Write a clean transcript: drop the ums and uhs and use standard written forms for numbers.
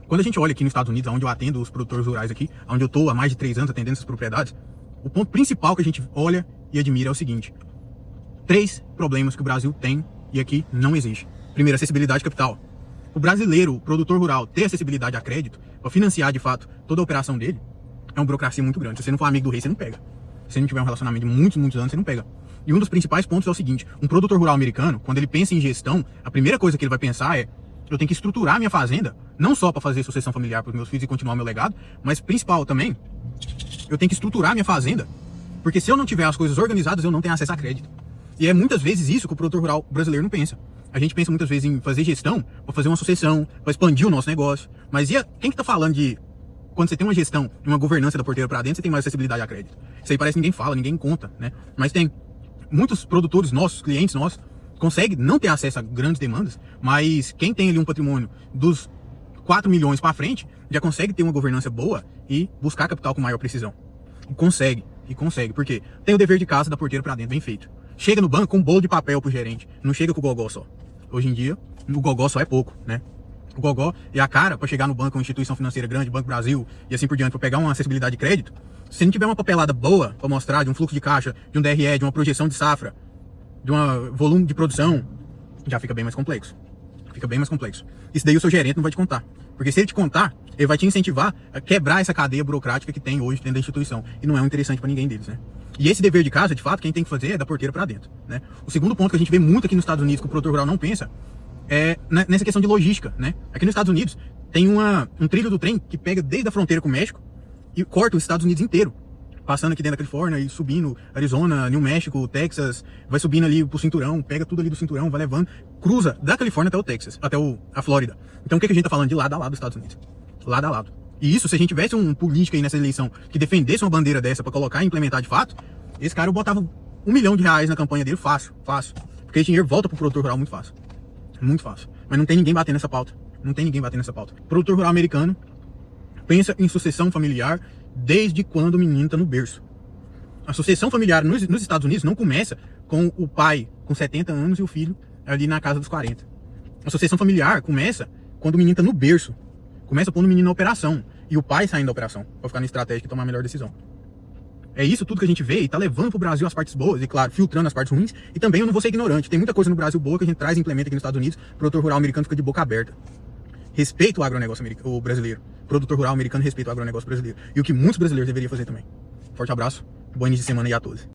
Quando a gente olha aqui nos Estados Unidos, onde eu atendo os produtores rurais aqui, onde eu estou há mais de 3 anos atendendo essas propriedades, o ponto principal que a gente olha e admira é o seguinte: 3 problemas que o Brasil tem e aqui não existe. Primeiro, acessibilidade de capital. O brasileiro, o produtor rural, ter acessibilidade a crédito para financiar de fato toda a operação dele é uma burocracia muito grande. Se você não for amigo do rei, você não pega. Se você não tiver um relacionamento de muitos anos, você não pega. E um dos principais pontos é o seguinte: um produtor rural americano, quando ele pensa em gestão, a primeira coisa que ele vai pensar é: eu tenho que estruturar minha fazenda, não só para fazer sucessão familiar para os meus filhos e continuar meu legado, mas principal também, eu tenho que estruturar minha fazenda, porque se eu não tiver as coisas organizadas, eu não tenho acesso a crédito. E é muitas vezes isso que o produtor rural brasileiro não pensa. A gente pensa muitas vezes em fazer gestão para fazer uma sucessão, para expandir o nosso negócio. Mas quem que tá falando de quando você tem uma gestão, uma governança da porteira para dentro, você tem mais acessibilidade a crédito? Isso aí parece que ninguém fala, ninguém conta, né? Mas tem muitos produtores nossos, clientes nossos, conseguem não ter acesso a grandes demandas, mas quem tem ali um patrimônio dos 4 milhões para frente, já consegue ter uma governança boa e buscar capital com maior precisão. E consegue, porque tem o dever de casa da porteira para dentro bem feito. Chega no banco com um bolo de papel pro gerente, não chega com o gogó só. Hoje em dia, o gogó só é pouco, né? O gogó é a cara para chegar no banco, uma instituição financeira grande, Banco Brasil e assim por diante, para pegar uma acessibilidade de crédito. Se não tiver uma papelada boa para mostrar de um fluxo de caixa, de um DRE, de uma projeção de safra, de um volume de produção, já fica bem mais complexo. Fica bem mais complexo. Isso daí o seu gerente não vai te contar. Porque se ele te contar, ele vai te incentivar a quebrar essa cadeia burocrática que tem hoje dentro da instituição. E não é interessante para ninguém deles, né? E esse dever de casa, de fato, quem tem que fazer é da porteira para dentro, né? O segundo ponto que a gente vê muito aqui nos Estados Unidos, que o produtor rural não pensa, é nessa questão de logística, né? Aqui nos Estados Unidos tem um trilho do trem que pega desde a fronteira com o México e corta os Estados Unidos inteiro. Passando aqui dentro da Califórnia e subindo Arizona, New México, Texas, vai subindo ali pro cinturão, pega tudo ali do cinturão, vai levando, cruza da Califórnia até o Texas, até a Flórida. Então o que a gente tá falando? De lado a lado dos Estados Unidos. Lado a lado. E isso, se a gente tivesse um político aí nessa eleição que defendesse uma bandeira dessa pra colocar e implementar de fato, esse cara eu botava R$1 milhão na campanha dele, fácil. Porque esse dinheiro volta pro produtor rural muito fácil. Muito fácil. Mas não tem ninguém batendo nessa pauta. O produtor rural americano pensa em sucessão familiar desde quando o menino tá no berço. A sucessão familiar nos Estados Unidos não começa com o pai com 70 anos e o filho ali na casa dos 40. A sucessão familiar começa quando o menino tá no berço. Começa pondo o menino na operação e o pai saindo da operação para ficar na estratégia e tomar a melhor decisão. É isso tudo que a gente vê e tá levando pro Brasil as partes boas e, claro, filtrando as partes ruins. E também eu não vou ser ignorante. Tem muita coisa no Brasil boa que a gente traz e implementa aqui nos Estados Unidos. O produtor rural americano fica de boca aberta. Respeita o agronegócio o brasileiro. O produtor rural americano respeita o agronegócio brasileiro. E o que muitos brasileiros deveriam fazer também. Forte abraço, bom início de semana aí a todos.